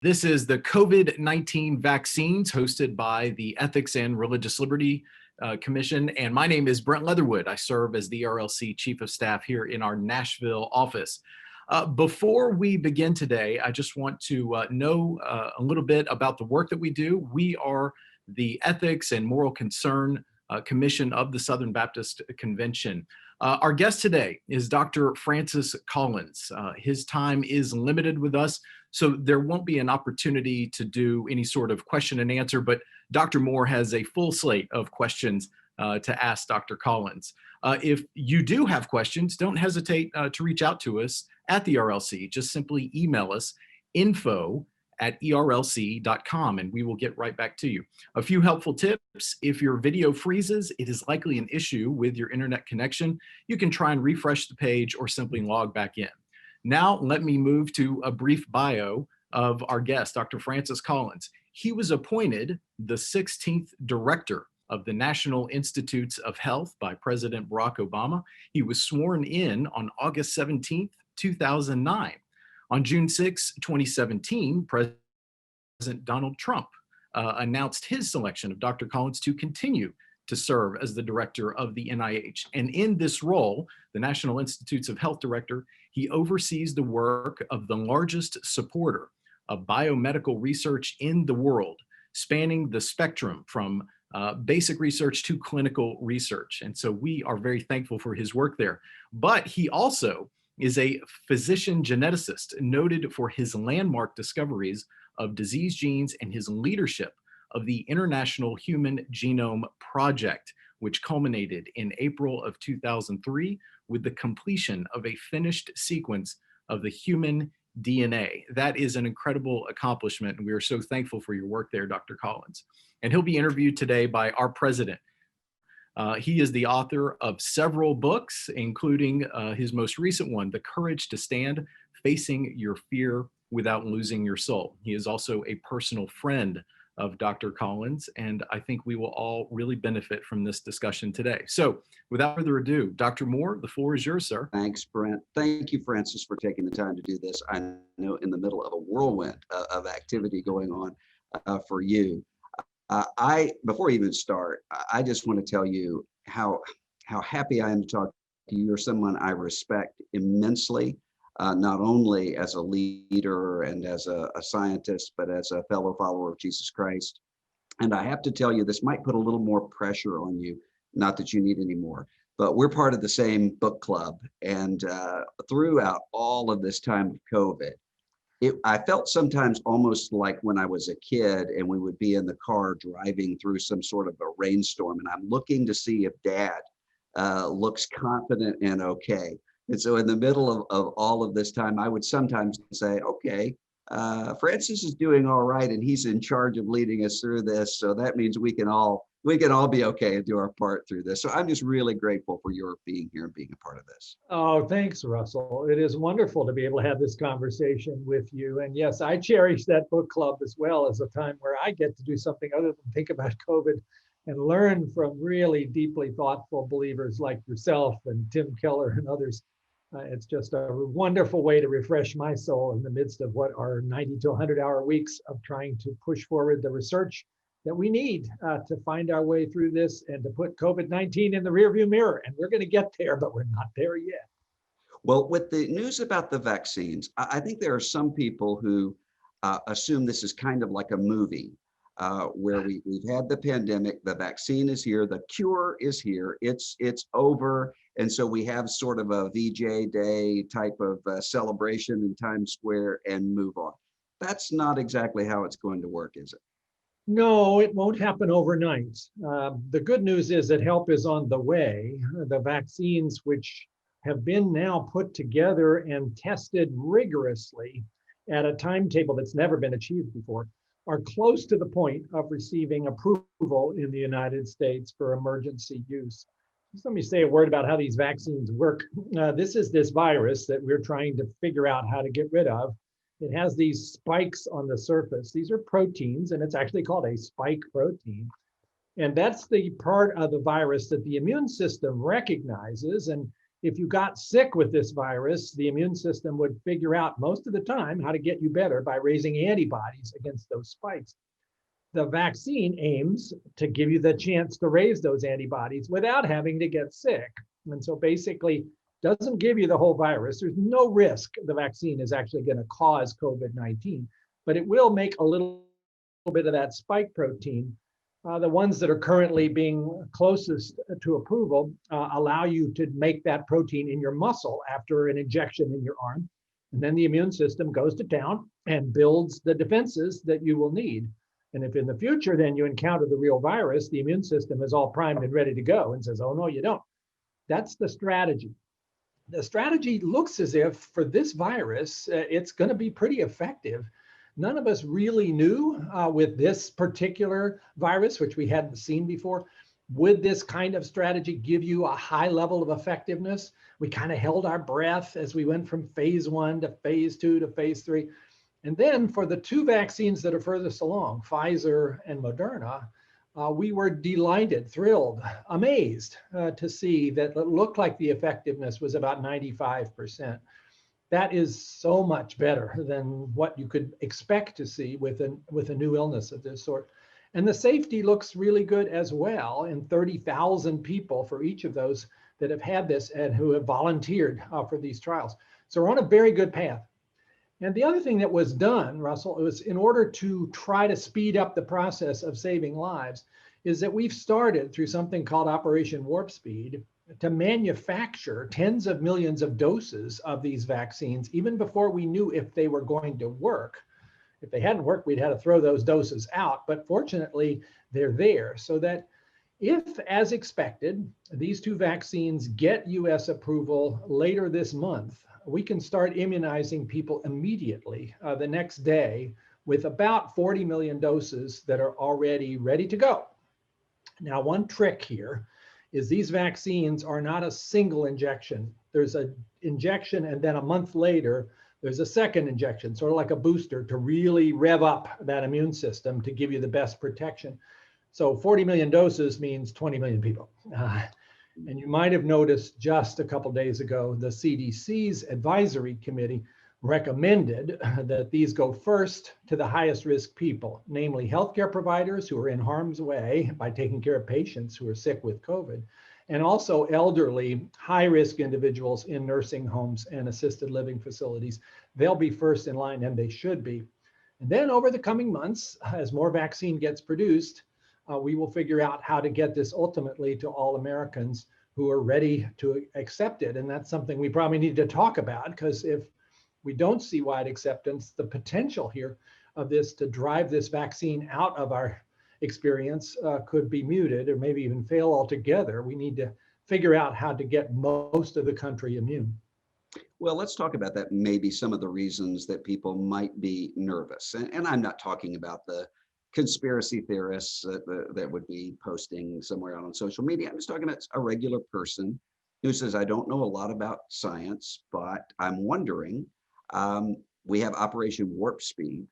This is the COVID-19 vaccines hosted by the Ethics and Religious Liberty Commission. And my name is Brent Leatherwood. I serve as the ERLC Chief of Staff here in our Nashville office. Before we begin today, I just want to know a little bit about the work that we do. We are the Ethics and Moral Concern Commission of the Southern Baptist Convention. Our guest today is Dr. Francis Collins. His time is limited with us, so there won't be an opportunity to do any sort of question and answer, but Dr. Moore has a full slate of questions to ask Dr. Collins. If you do have questions, don't hesitate to reach out to us at the ERLC. Just simply email us info@erlc.com and we will get right back to you. A few helpful tips: if your video freezes, it is likely an issue with your internet connection. You can try and refresh the page or simply log back in. Now, let me move to a brief bio of our guest, Dr. Francis Collins. He was appointed the 16th director of the National Institutes of Health by President Barack Obama. He was sworn in on August 17th, 2009. On June 6, 2017, President Donald Trump announced his selection of Dr. Collins to continue to serve as the director of the NIH. And in this role, the National Institutes of Health director, he oversees the work of the largest supporter of biomedical research in the world, spanning the spectrum from basic research to clinical research. And so we are very thankful for his work there. But he also is a physician geneticist noted for his landmark discoveries of disease genes and his leadership of the International Human Genome Project, which culminated in April of 2003 with the completion of a finished sequence of the human DNA. That is an incredible accomplishment, and we are so thankful for your work there, Dr. Collins. And he'll be interviewed today by our president. He is the author of several books, including his most recent one, The Courage to Stand, Facing Your Fear Without Losing Your Soul. He is also a personal friend of Dr. Collins, and I think we will all really benefit from this discussion today. So without further ado, Dr. Moore, the floor is yours, sir. Thanks, Brent. Thank you, Francis, for taking the time to do this. I know in the middle of a whirlwind of activity going on for you. Before we even start, I just want to tell you how happy I am to talk to you. You're someone I respect immensely, not only as a leader and as a scientist, but as a fellow follower of Jesus Christ. And I have to tell you, this might put a little more pressure on you, not that you need any more, but we're part of the same book club. And throughout all of this time of COVID, I felt sometimes almost like when I was a kid and we would be in the car driving through some sort of a rainstorm, and I'm looking to see if Dad looks confident and okay. And so in the middle of all of this time, I would sometimes say, okay, Francis is doing all right and he's in charge of leading us through this. So that means we can all be okay and do our part through this. So I'm just really grateful for your being here and being a part of this. Oh, thanks, Russell. It is wonderful to be able to have this conversation with you. And yes, I cherish that book club as well as a time where I get to do something other than think about COVID and learn from really deeply thoughtful believers like yourself and Tim Keller and others. It's just a wonderful way to refresh my soul in the midst of what are 90 to 100-hour weeks of trying to push forward the research that we need to find our way through this and to put COVID-19 in the rearview mirror. And we're going to get there, but we're not there yet. Well, with the news about the vaccines, I think there are some people who assume this is kind of like a movie where we've had the pandemic, the vaccine is here, the cure is here, it's over. And so we have sort of a VJ Day type of celebration in Times Square and move on. That's not exactly how it's going to work, is it? No, it won't happen overnight. The good news is that help is on the way. The vaccines, which have been now put together and tested rigorously at a timetable that's never been achieved before, are close to the point of receiving approval in the United States for emergency use. Just let me say a word about how these vaccines work. This is this virus that we're trying to figure out how to get rid of. It has these spikes on the surface. These are proteins, and it's actually called a spike protein. And that's the part of the virus that the immune system recognizes, and if you got sick with this virus, the immune system would figure out most of the time how to get you better by raising antibodies against those spikes. The vaccine aims to give you the chance to raise those antibodies without having to get sick. And so basically, doesn't give you the whole virus. There's no risk the vaccine is actually going to cause COVID-19, but it will make a little bit of that spike protein. The ones that are currently being closest to approval allow you to make that protein in your muscle after an injection in your arm. And then the immune system goes to town and builds the defenses that you will need. And if in the future, then you encounter the real virus, the immune system is all primed and ready to go and says, oh, no, you don't. That's the strategy. The strategy looks as if for this virus, it's going to be pretty effective. None of us really knew with this particular virus, which we hadn't seen before, would this kind of strategy give you a high level of effectiveness? We kind of held our breath as we went from phase 1 to phase 2 to phase 3. And then for the two vaccines that are furthest along, Pfizer and Moderna, we were delighted, thrilled, amazed to see that it looked like the effectiveness was about 95%. That is so much better than what you could expect to see with a new illness of this sort. And the safety looks really good as well in 30,000 people for each of those that have had this and who have volunteered for these trials. So we're on a very good path. And the other thing that was done, Russell, was in order to try to speed up the process of saving lives, is that we've started through something called Operation Warp Speed to manufacture tens of millions of doses of these vaccines, even before we knew if they were going to work. If they hadn't worked, we'd had to throw those doses out. But fortunately, they're there so that if, as expected, these two vaccines get US approval later this month, we can start immunizing people immediately the next day with about 40 million doses that are already ready to go. Now, one trick here is these vaccines are not a single injection. There's an injection and then a month later, there's a second injection, sort of like a booster to really rev up that immune system to give you the best protection. So 40 million doses means 20 million people. And you might have noticed just a couple of days ago, the CDC's advisory committee recommended that these go first to the highest risk people, namely healthcare providers who are in harm's way by taking care of patients who are sick with COVID, and also elderly, high risk individuals in nursing homes and assisted living facilities. They'll be first in line, and they should be. And then over the coming months, as more vaccine gets produced, we will figure out how to get this ultimately to all Americans who are ready to accept it. And that's something we probably need to talk about, because if we don't see wide acceptance, the potential here of this to drive this vaccine out of our experience could be muted or maybe even fail altogether. We need to figure out how to get most of the country immune. Well, let's talk about that. Maybe some of the reasons that people might be nervous. And I'm not talking about the conspiracy theorists that would be posting somewhere out on social media. I'm just talking about a regular person who says, I don't know a lot about science, but I'm wondering, we have Operation Warp Speed.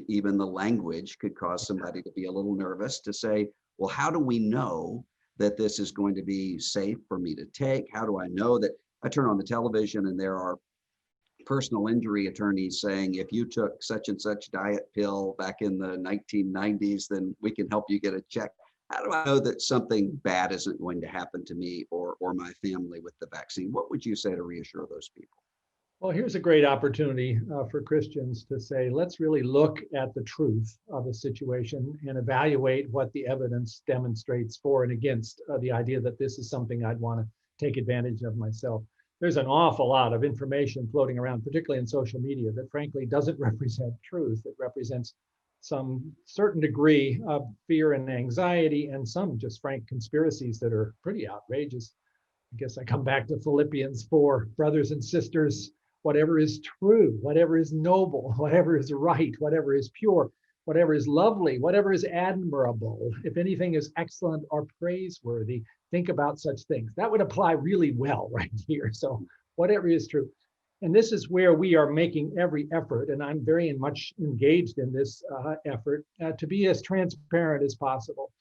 Even the language could cause somebody to be a little nervous to say, well, how do we know that this is going to be safe for me to take? How do I know that? I turn on the television and there are personal injury attorneys saying, if you took such and such diet pill back in the 1990s, then we can help you get a check. How do I know that something bad isn't going to happen to me or my family with the vaccine? What would you say to reassure those people? Well, here's a great opportunity for Christians to say, let's really look at the truth of the situation and evaluate what the evidence demonstrates for and against the idea that this is something I'd want to take advantage of myself. There's an awful lot of information floating around, particularly in social media, that frankly doesn't represent truth. It represents some certain degree of fear and anxiety and some just frank conspiracies that are pretty outrageous. I guess I come back to Philippians 4, brothers and sisters, whatever is true, whatever is noble, whatever is right, whatever is pure, whatever is lovely, whatever is admirable, if anything is excellent or praiseworthy, think about such things. That would apply really well right here. So whatever is true. And this is where we are making every effort, and I'm very much engaged in this effort to be as transparent as possible.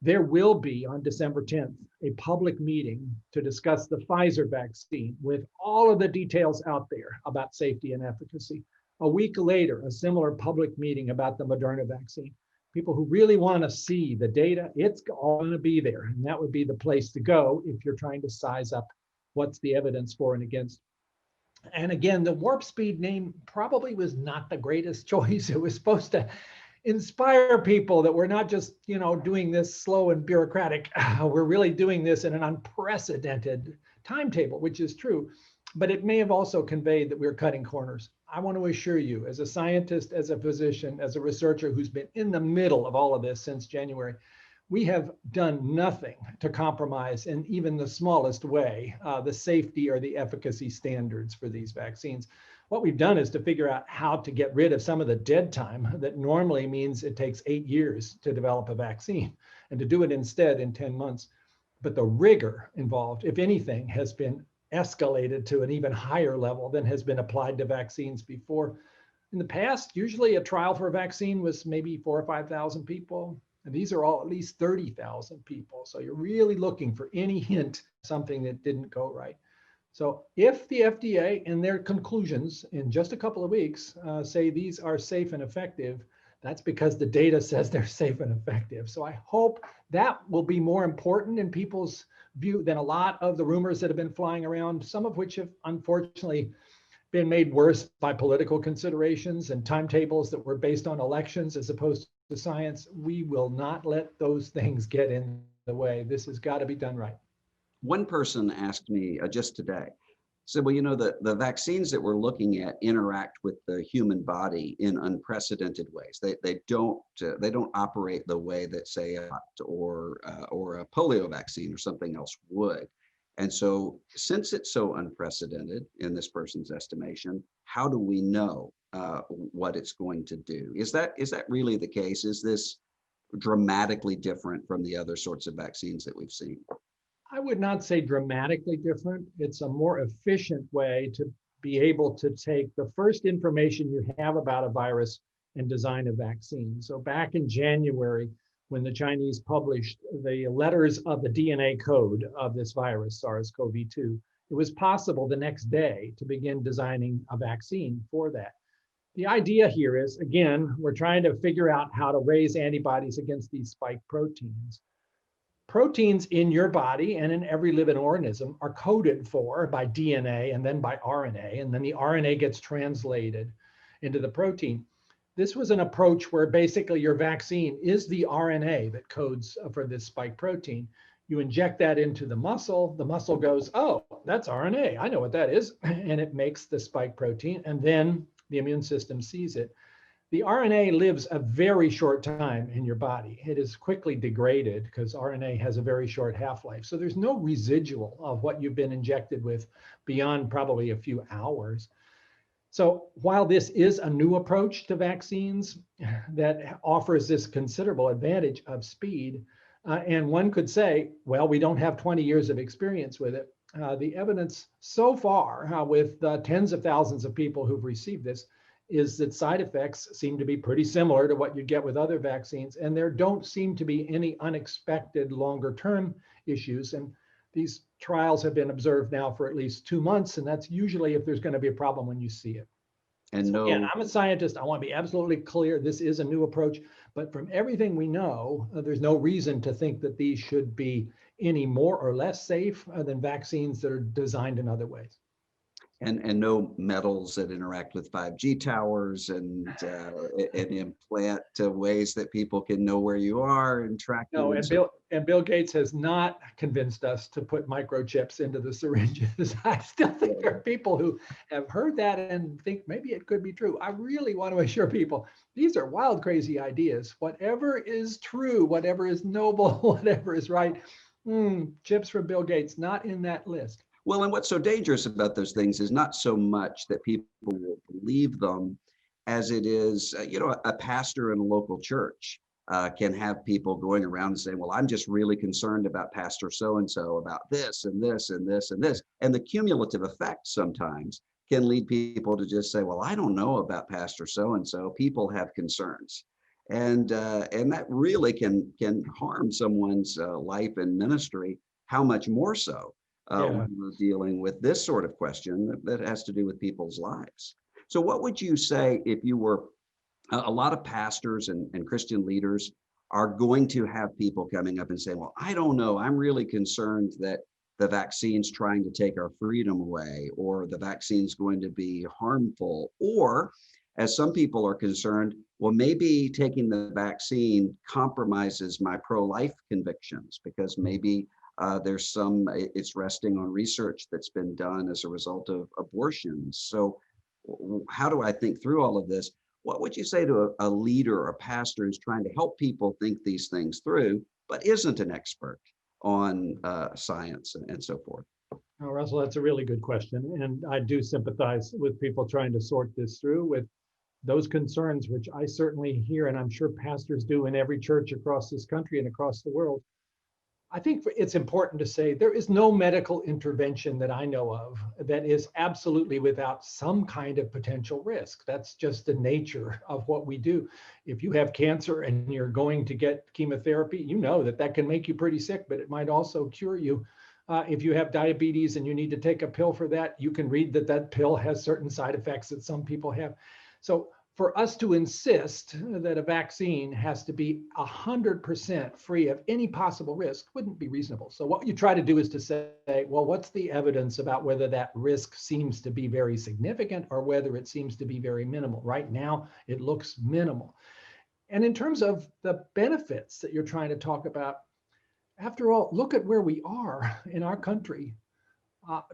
There will be on December 10th a public meeting to discuss the Pfizer vaccine with all of the details out there about safety and efficacy. A week later, a similar public meeting about the Moderna vaccine. People who really want to see the data, it's all going to be there. And that would be the place to go if you're trying to size up what's the evidence for and against. And again, the warp speed name probably was not the greatest choice. It was supposed to inspire people that we're not just, doing this slow and bureaucratic. We're really doing this in an unprecedented timetable, which is true. But it may have also conveyed that we're cutting corners. I want to assure you, as a scientist, as a physician, as a researcher who's been in the middle of all of this since January, we have done nothing to compromise in even the smallest way the safety or the efficacy standards for these vaccines. What we've done is to figure out how to get rid of some of the dead time that normally means it takes 8 years to develop a vaccine, and to do it instead in 10 months. But the rigor involved, if anything, has been escalated to an even higher level than has been applied to vaccines before. In the past, usually a trial for a vaccine was maybe 4,000 or 5,000 people. And these are all at least 30,000 people. So you're really looking for any hint, something that didn't go right. So if the FDA in their conclusions in just a couple of weeks say these are safe and effective, that's because the data says they're safe and effective. So I hope that will be more important in people's view than a lot of the rumors that have been flying around, some of which have unfortunately been made worse by political considerations and timetables that were based on elections as opposed to science. We will not let those things get in the way. This has got to be done right. One person asked me just today, said, well, the vaccines that we're looking at interact with the human body in unprecedented ways. They don't operate the way that, say, or a polio vaccine or something else would. And so, since it's so unprecedented in this person's estimation, how do we know what it's going to do? Is that really the case? Is this dramatically different from the other sorts of vaccines that we've seen? I would not say dramatically different. It's a more efficient way to be able to take the first information you have about a virus and design a vaccine. So back in January, when the Chinese published the letters of the DNA code of this virus, SARS-CoV-2, it was possible the next day to begin designing a vaccine for that. The idea here is, again, we're trying to figure out how to raise antibodies against these spike proteins. Proteins in your body and in every living organism are coded for by DNA and then by RNA, and then the RNA gets translated into the protein. This was an approach where basically your vaccine is the RNA that codes for this spike protein. You inject that into the muscle goes, oh, that's RNA, I know what that is, and it makes the spike protein, and then the immune system sees it. The RNA lives a very short time in your body. It is quickly degraded because RNA has a very short half-life. So there's no residual of what you've been injected with beyond probably a few hours. So while this is a new approach to vaccines that offers this considerable advantage of speed, and one could say, well, we don't have 20 years of experience with it. The evidence so far with tens of thousands of people who've received this is that side effects seem to be pretty similar to what you get with other vaccines, and there don't seem to be any unexpected longer term issues. And these trials have been observed now for at least 2 months, and that's usually if there's going to be a problem when you see it. And so again, I'm a scientist. I want to be absolutely clear. This is a new approach, but from everything we know, there's no reason to think that these should be any more or less safe than vaccines that are designed in other ways. And no metals that interact with 5G towers and implant ways that people can know where you are and track you. No, and Bill Gates has not convinced us to put microchips into the syringes. I still think there are people who have heard that and think maybe it could be true. I really want to assure people these are wild, crazy ideas. Whatever is true, whatever is noble, whatever is right, chips from Bill Gates, not in that list. Well, and what's so dangerous about those things is not so much that people will believe them as it is, a pastor in a local church can have people going around and saying, well, I'm just really concerned about Pastor so-and-so about this and this and this and this. And the cumulative effect sometimes can lead people to just say, well, I don't know about Pastor so-and-so. People have concerns. And that really can harm someone's life and ministry. How much more so Yeah. when we're dealing with this sort of question that has to do with people's lives. So, what would you say if you were a lot of pastors and Christian leaders are going to have people coming up and saying, well, I don't know, I'm really concerned that the vaccine's trying to take our freedom away, or the vaccine's going to be harmful, or as some people are concerned, well, maybe taking the vaccine compromises my pro-life convictions because maybe there's it's resting on research that's been done as a result of abortions. So how do I think through all of this? What would you say to a leader or a pastor who's trying to help people think these things through, but isn't an expert on science and so forth? Oh, Russell, that's a really good question. And I do sympathize with people trying to sort this through with those concerns, which I certainly hear, and I'm sure pastors do in every church across this country and across the world. I think it's important to say there is no medical intervention that I know of that is absolutely without some kind of potential risk. That's just the nature of what we do. If you have cancer and you're going to get chemotherapy, you know that that can make you pretty sick, but it might also cure you. If you have diabetes and you need to take a pill for that, you can read that that pill has certain side effects that some people have. So for us to insist that a vaccine has to be 100% free of any possible risk wouldn't be reasonable. So what you try to do is to say, well, what's the evidence about whether that risk seems to be very significant or whether it seems to be very minimal? Right now, it looks minimal. And in terms of the benefits that you're trying to talk about, after all, look at where we are in our country.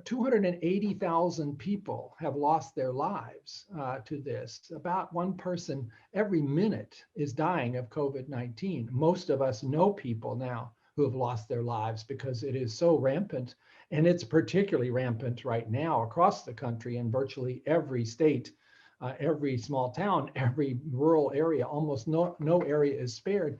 280,000 people have lost their lives to this. About one person every minute is dying of COVID-19. Most of us know people now who have lost their lives because it is so rampant. And it's particularly rampant right now across the country in virtually every state, every small town, every rural area. Almost no area is spared.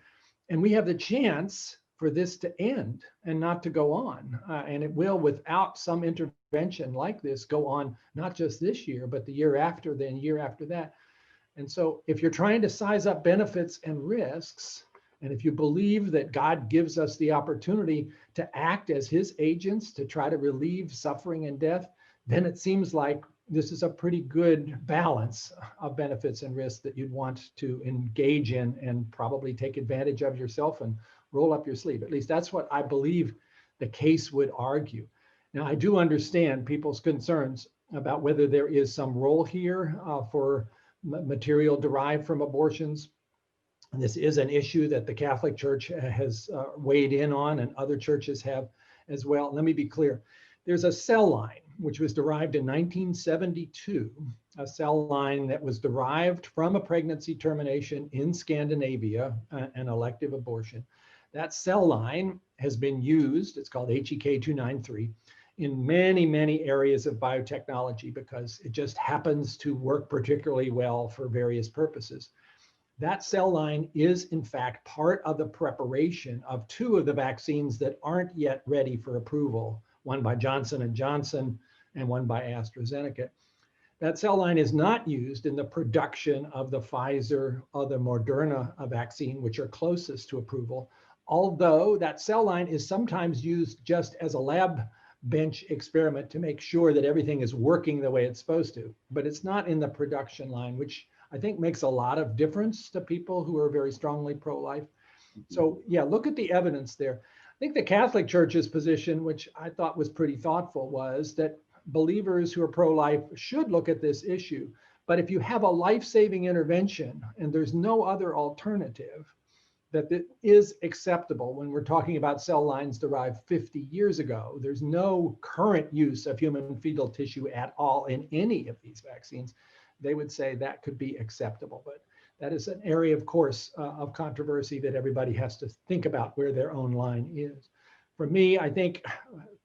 And we have the chance for this to end and not to go on. And it will, without some intervention like this, go on not just this year, but the year after, then year after that. And so if you're trying to size up benefits and risks, and if you believe that God gives us the opportunity to act as his agents to try to relieve suffering and death, then it seems like this is a pretty good balance of benefits and risks that you'd want to engage in and probably take advantage of yourself and roll up your sleeve. At least that's what I believe the case would argue. Now, I do understand people's concerns about whether there is some role here for material derived from abortions. This is an issue that the Catholic Church has weighed in on, and other churches have as well. Let me be clear. There's a cell line, which was derived in 1972, a cell line that was derived from a pregnancy termination in Scandinavia, an elective abortion. That cell line has been used, it's called HEK293, in many, many areas of biotechnology because it just happens to work particularly well for various purposes. That cell line is, in fact, part of the preparation of two of the vaccines that aren't yet ready for approval, one by Johnson & Johnson and one by AstraZeneca. That cell line is not used in the production of the Pfizer or the Moderna vaccine, which are closest to approval, although that cell line is sometimes used just as a lab bench experiment to make sure that everything is working the way it's supposed to. But it's not in the production line, which I think makes a lot of difference to people who are very strongly pro-life. So yeah, look at the evidence there. I think the Catholic Church's position, which I thought was pretty thoughtful, was that believers who are pro-life should look at this issue. But if you have a life-saving intervention and there's no other alternative, that it is acceptable when we're talking about cell lines derived 50 years ago. There's no current use of human fetal tissue at all in any of these vaccines. They would say that could be acceptable. But that is an area, of course, of controversy that everybody has to think about where their own line is. For me, I think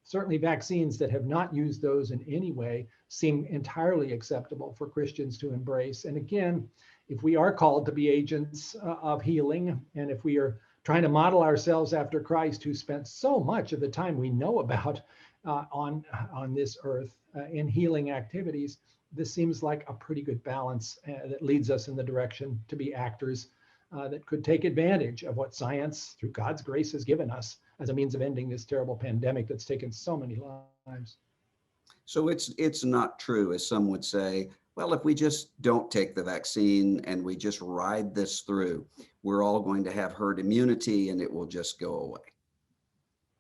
certainly vaccines that have not used those in any way seem entirely acceptable for Christians to embrace. And again, if we are called to be agents of healing, and if we are trying to model ourselves after Christ, who spent so much of the time we know about on this earth in healing activities, this seems like a pretty good balance that leads us in the direction to be actors that could take advantage of what science, through God's grace, has given us as a means of ending this terrible pandemic that's taken so many lives. So it's not true, as some would say, well, if we just don't take the vaccine and we just ride this through, we're all going to have herd immunity and it will just go away.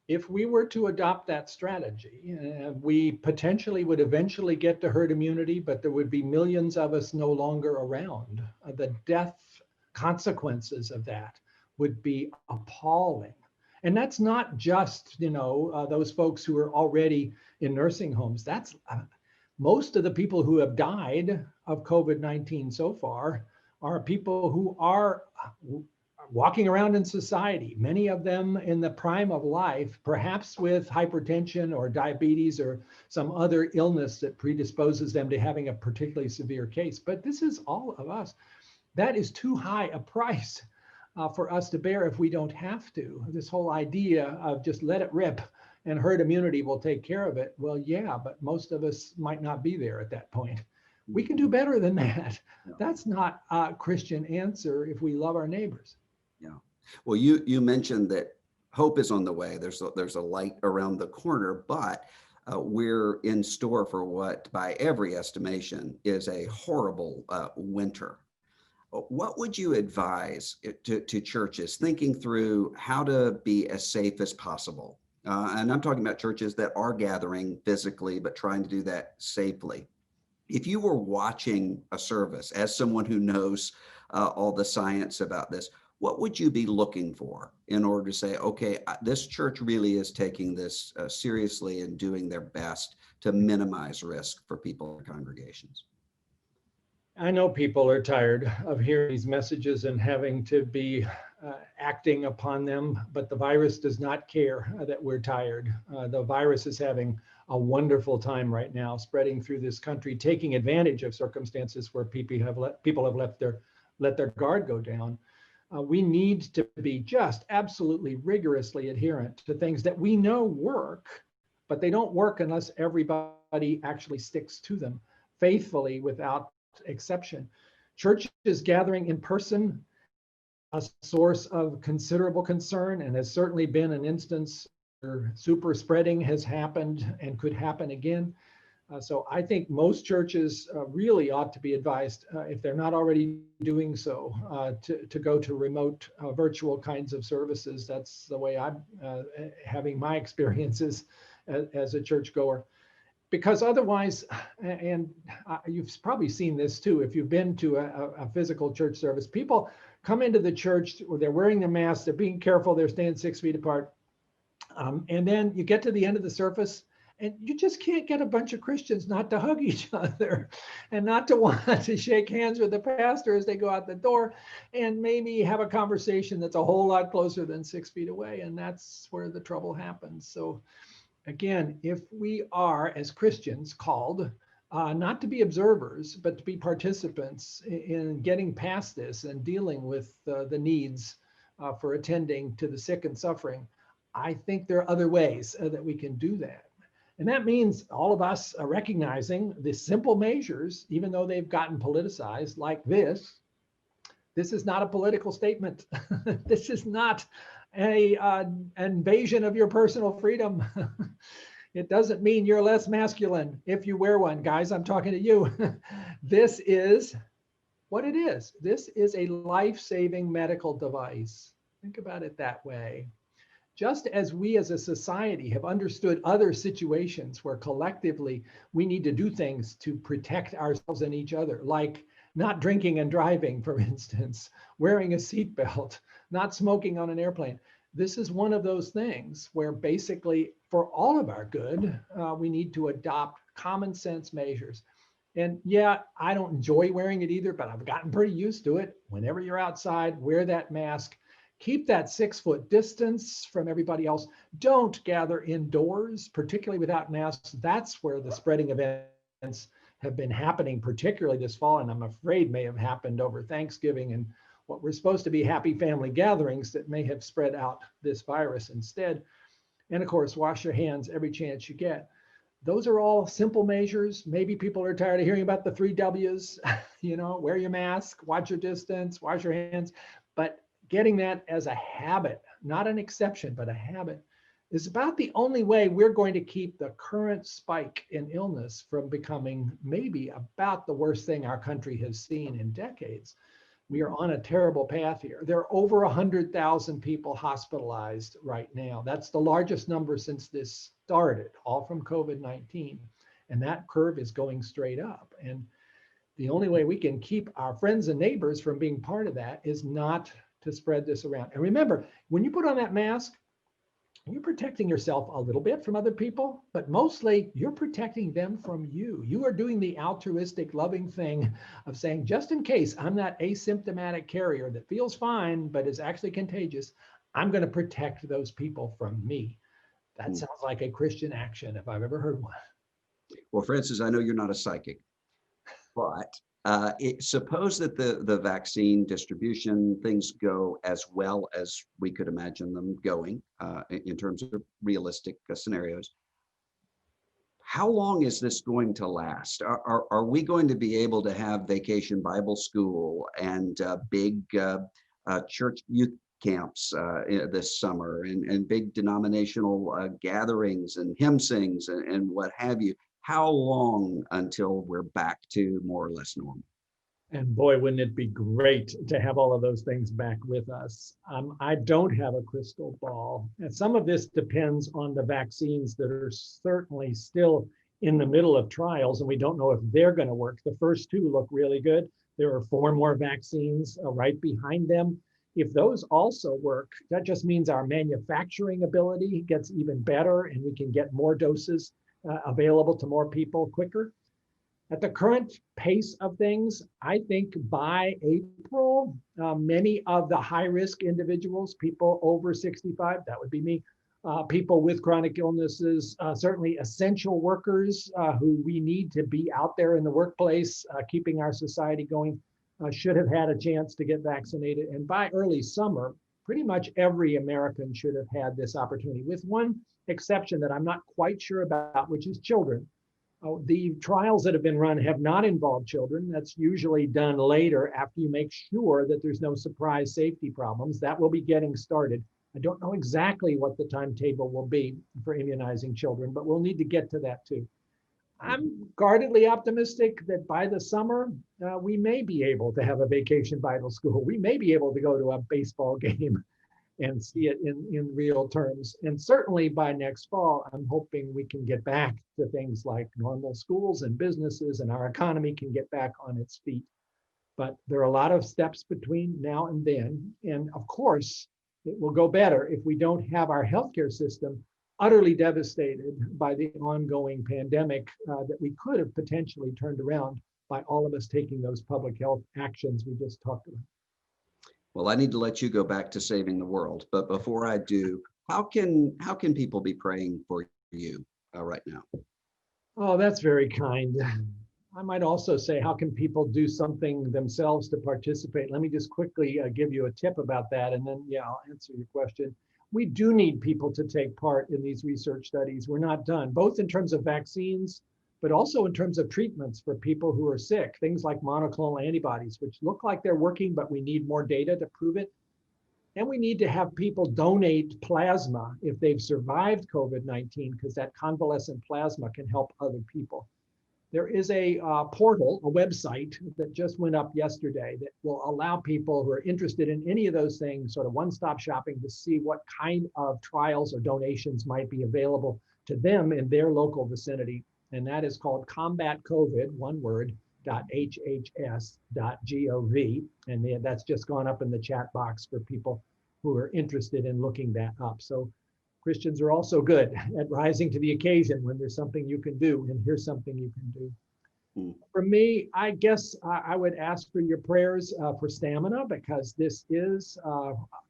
If we were to adopt that strategy, we potentially would eventually get to herd immunity, but there would be millions of us no longer around. The death consequences of that would be appalling. And that's not just, those folks who are already in nursing homes. That's most of the people who have died of COVID-19 so far are people who are walking around in society, many of them in the prime of life, perhaps with hypertension or diabetes or some other illness that predisposes them to having a particularly severe case. But this is all of us. That is too high a price for us to bear if we don't have to. This whole idea of just let it rip and herd immunity will take care of it. Well, yeah, but most of us might not be there at that point. We can do better than that. Yeah. That's not a Christian answer if we love our neighbors. Yeah. Well, you mentioned that hope is on the way. There's a light around the corner, but we're in store for what, by every estimation, is a horrible winter. What would you advise to churches thinking through how to be as safe as possible? And I'm talking about churches that are gathering physically, but trying to do that safely. If you were watching a service as someone who knows all the science about this, what would you be looking for in order to say, okay, this church really is taking this seriously and doing their best to minimize risk for people in congregations? I know people are tired of hearing these messages and having to be acting upon them, but the virus does not care that we're tired. The virus is having a wonderful time right now, spreading through this country, taking advantage of circumstances where people have let their guard go down. We need to be just absolutely rigorously adherent to things that we know work, but they don't work unless everybody actually sticks to them faithfully without exception. Churches gathering in person, a source of considerable concern, and has certainly been an instance where super spreading has happened and could happen again. So I think most churches really ought to be advised, if they're not already doing so, to go to remote virtual kinds of services. That's the way I'm having my experiences as a churchgoer. Because otherwise, and you've probably seen this too, if you've been to a physical church service, people come into the church, or they're wearing their masks, they're being careful, they're staying 6 feet apart. And then you get to the end of the service, and you just can't get a bunch of Christians not to hug each other and not to want to shake hands with the pastor as they go out the door and maybe have a conversation that's a whole lot closer than 6 feet away. And that's where the trouble happens. So again, if we are, as Christians, called not to be observers, but to be participants in getting past this and dealing with the needs for attending to the sick and suffering, I think there are other ways that we can do that. And that means all of us are recognizing the simple measures, even though they've gotten politicized like this. This is not a political statement. This is not an invasion of your personal freedom. It doesn't mean you're less masculine if you wear one. Guys, I'm talking to you. This is what it is. This is a life-saving medical device. Think about it that way. Just as we as a society have understood other situations where collectively we need to do things to protect ourselves and each other, like not drinking and driving, for instance, wearing a seatbelt, not smoking on an airplane. This is one of those things where basically for all of our good, we need to adopt common sense measures. And yeah, I don't enjoy wearing it either, but I've gotten pretty used to it. Whenever you're outside, wear that mask. Keep that 6 foot distance from everybody else. Don't gather indoors, particularly without masks. That's where the spreading events have been happening, particularly this fall, and I'm afraid may have happened over Thanksgiving and what were supposed to be happy family gatherings that may have spread out this virus instead. And of course, wash your hands every chance you get. Those are all simple measures. Maybe people are tired of hearing about the 3 W's, wear your mask, watch your distance, wash your hands. But getting that as a habit, not an exception, but a habit, is about the only way we're going to keep the current spike in illness from becoming maybe about the worst thing our country has seen in decades. We are on a terrible path here. There are over 100,000 people hospitalized right now. That's the largest number since this started, all from COVID-19. And that curve is going straight up. And the only way we can keep our friends and neighbors from being part of that is not to spread this around. And remember, when you put on that mask, you're protecting yourself a little bit from other people, but mostly you're protecting them from you. You are doing the altruistic, loving thing of saying, just in case I'm that asymptomatic carrier that feels fine, but is actually contagious, I'm going to protect those people from me. That sounds like a Christian action if I've ever heard one. Well, Francis, I know you're not a psychic, but suppose that the vaccine distribution, things go as well as we could imagine them going in terms of realistic scenarios. How long is this going to last? Are we going to be able to have vacation Bible school and big church youth camps this summer and big denominational gatherings and hymn sings and what have you? How long until we're back to more or less normal? And boy, wouldn't it be great to have all of those things back with us. I don't have a crystal ball. And some of this depends on the vaccines that are certainly still in the middle of trials, and we don't know if they're going to work. The first two look really good. There are 4 more vaccines right behind them. If those also work, that just means our manufacturing ability gets even better and we can get more doses available to more people quicker. At the current pace of things, I think by April, many of the high-risk individuals, people over 65, that would be me, people with chronic illnesses, certainly essential workers who we need to be out there in the workplace, keeping our society going, should have had a chance to get vaccinated. And by early summer, pretty much every American should have had this opportunity, with one exception that I'm not quite sure about, which is children. The trials that have been run have not involved children. That's usually done later after you make sure that there's no surprise safety problems. That will be getting started. I don't know exactly what the timetable will be for immunizing children, but we'll need to get to that too. I'm guardedly optimistic that by the summer, we may be able to have a vacation Bible school. We may be able to go to a baseball game and see it in real terms. And certainly by next fall, I'm hoping we can get back to things like normal schools and businesses, and our economy can get back on its feet. But there are a lot of steps between now and then. And of course, it will go better if we don't have our healthcare system utterly devastated by the ongoing pandemic that we could have potentially turned around by all of us taking those public health actions we just talked about. Well, I need to let you go back to saving the world, but before I do, how can people be praying for you right now? Oh, that's very kind. I might also say, how can people do something themselves to participate? Let me just quickly give you a tip about that, and then, yeah, I'll answer your question. We do need people to take part in these research studies. We're not done, both in terms of vaccines, but also in terms of treatments for people who are sick, things like monoclonal antibodies, which look like they're working, but we need more data to prove it. And we need to have people donate plasma if they've survived COVID-19, because that convalescent plasma can help other people. There is a portal, a website that just went up yesterday that will allow people who are interested in any of those things, sort of one-stop shopping, to see what kind of trials or donations might be available to them in their local vicinity. And that is called combatcovid, one word, .hhs.gov. And that's just gone up in the chat box for people who are interested in looking that up. So Christians are also good at rising to the occasion when there's something you can do, and here's something you can do. For me, I guess I would ask for your prayers for stamina, because this is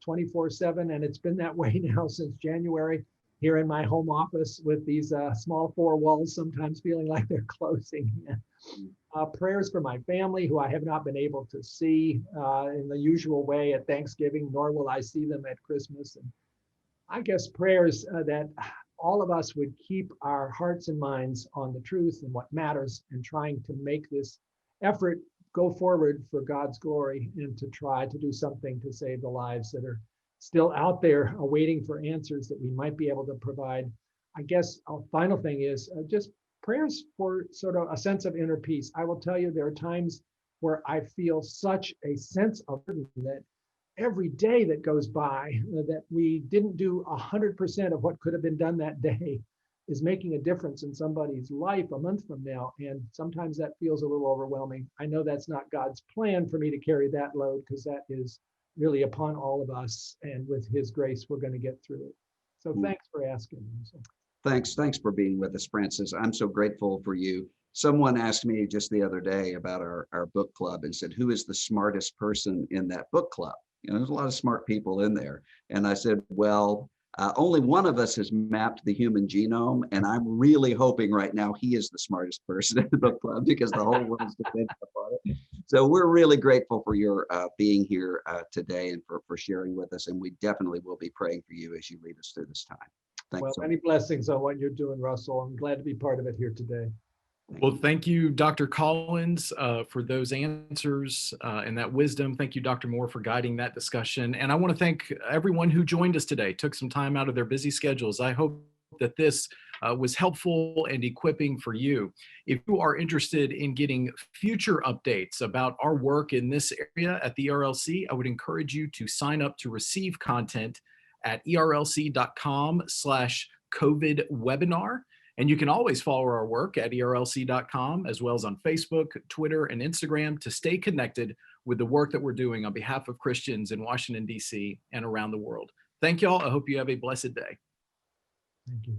24/7, and it's been that way now since January, here in my home office with these small 4 walls, sometimes feeling like they're closing. Prayers for my family, who I have not been able to see in the usual way at Thanksgiving, nor will I see them at Christmas. And I guess prayers that all of us would keep our hearts and minds on the truth and what matters, and trying to make this effort go forward for God's glory and to try to do something to save the lives that are still out there awaiting for answers that we might be able to provide. I guess a final thing is just prayers for sort of a sense of inner peace. I will tell you, there are times where I feel such a sense of burden that every day that goes by that we didn't do 100% of what could have been done that day is making a difference in somebody's life a month from now. And sometimes that feels a little overwhelming. I know that's not God's plan for me to carry that load, because that is really upon all of us. And with his grace, we're going to get through it. So thanks for asking. Thanks for being with us, Francis. I'm so grateful for you. Someone asked me just the other day about our book club and said, who is the smartest person in that book club? You know, there's a lot of smart people in there. And I said, well, only one of us has mapped the human genome, and I'm really hoping right now he is the smartest person in the book club, because the whole world's dependent upon it. So we're really grateful for your being here today and for sharing with us, and we definitely will be praying for you as you lead us through this time. Thanks. Well, so many blessings on what you're doing, Russell. I'm glad to be part of it here today. Well, thank you, Dr. Collins, for those answers and that wisdom. Thank you, Dr. Moore, for guiding that discussion. And I want to thank everyone who joined us today, took some time out of their busy schedules. I hope that this was helpful and equipping for you. If you are interested in getting future updates about our work in this area at the ERLC, I would encourage you to sign up to receive content at erlc.com/COVID webinar. And you can always follow our work at erlc.com, as well as on Facebook, Twitter, and Instagram, to stay connected with the work that we're doing on behalf of Christians in Washington, D.C. and around the world. Thank you all. I hope you have a blessed day. Thank you.